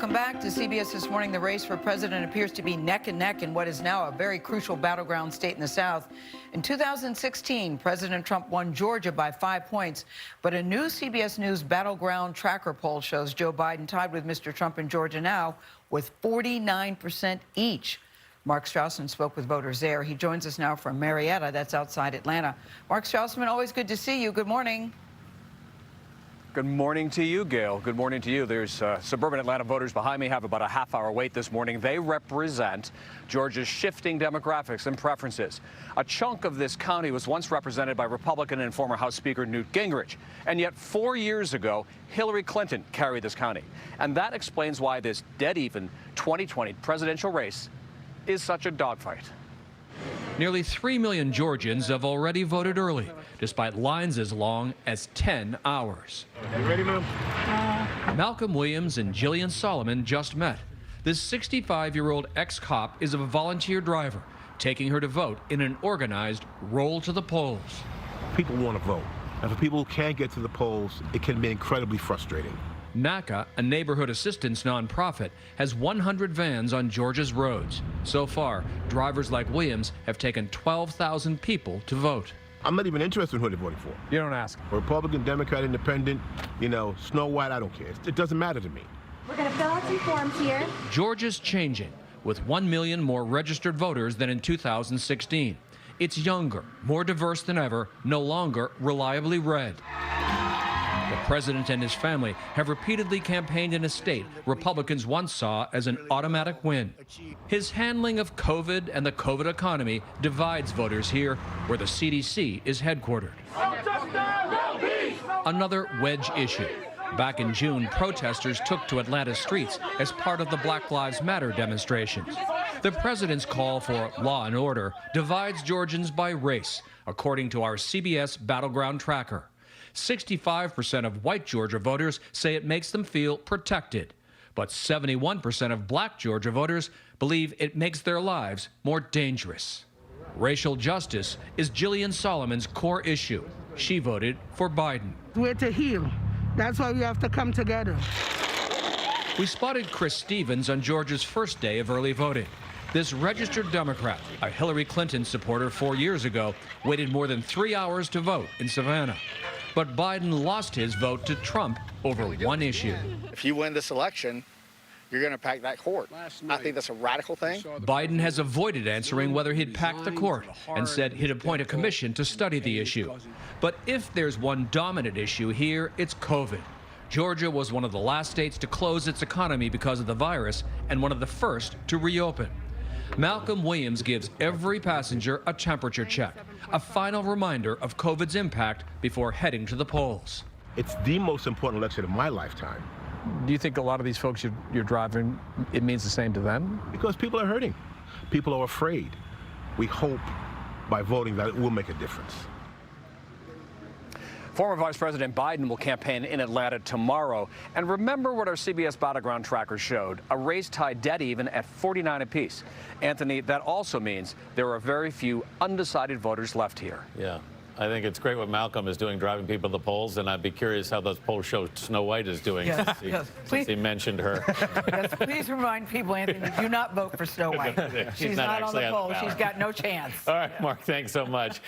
Welcome back to CBS This Morning. The race for president appears to be neck and neck in what is now a very crucial battleground state in the South. In 2016, President Trump won Georgia by 5 points, but a new CBS News Battleground Tracker poll shows Joe Biden tied with Mr. Trump in Georgia now with 49% each. Mark Strassmann spoke with voters there. He joins us now from Marietta, that's outside Atlanta. Mark Strassmann, always good to see you. Good morning. Good morning to you, Gail. Good morning to you. There's suburban Atlanta voters behind me have about a half-hour wait this morning. They represent Georgia's shifting demographics and preferences. A chunk of this county was once represented by Republican and former House Speaker Newt Gingrich. And yet 4 years ago, Hillary Clinton carried this county. And that explains why this dead-even 2020 presidential race is such a dogfight. Nearly 3 million Georgians have already voted early, despite lines as long as 10 hours. You ready, ma'am? Malcolm Williams and Jillian Solomon just met. This 65-year-old ex-cop is a volunteer driver, taking her to vote in an organized roll to the polls. People want to vote. And for people who can't get to the polls, it can be incredibly frustrating. NACA, a neighborhood assistance nonprofit, has 100 vans on Georgia's roads. So far, drivers like Williams have taken 12,000 people to vote. I'm not even interested in who they're voting for. You don't ask. Republican, Democrat, Independent, Snow White, I don't care. It doesn't matter to me. We're going to fill out some forms here. Georgia's changing, with 1 million more registered voters than in 2016. It's younger, more diverse than ever, no longer reliably red. The president and his family have repeatedly campaigned in a state Republicans once saw as an automatic win. His handling of COVID and the COVID economy divides voters here, where the CDC is headquartered. Another wedge issue. Back in June, protesters took to Atlanta's streets as part of the Black Lives Matter demonstrations. The president's call for law and order divides Georgians by race, according to our CBS Battleground Tracker. 65% of white Georgia voters say it makes them feel protected, but 71% of black Georgia voters believe it makes their lives more dangerous. Racial justice is Jillian Solomon's core issue. She voted for Biden. We're to heal. That's why we have to come together. We spotted Chris Stevens on Georgia's first day of early voting. This registered Democrat, a Hillary Clinton supporter 4 years ago, waited more than 3 hours to vote in Savannah. But Biden lost his vote to Trump over one issue. If you win this election, you're going to pack that court. I think that's a radical thing. Biden has avoided answering whether he'd pack the court and said he'd appoint a commission to study the issue. But if there's one dominant issue here, it's COVID. Georgia was one of the last states to close its economy because of the virus and one of the first to reopen. Malcolm Williams gives every passenger a temperature check, a final reminder of COVID's impact before heading to the polls. It's the most important election of my lifetime. Do you think a lot of these folks you're driving, it means the same to them? Because people are hurting. People are afraid. We hope by voting that it will make a difference. Former Vice President Biden will campaign in Atlanta tomorrow. And remember what our CBS Battleground Tracker showed, a race tied dead even at 49 apiece. Anthony, that also means there are very few undecided voters left here. Yeah, I think it's great what Malcolm is doing, driving people to the polls, and I'd be curious how those polls show Snow White is doing since he mentioned her. Yes, please remind people, Anthony, do not vote for Snow White. She's not on the poll. She's got no chance. All right, Mark, thanks so much.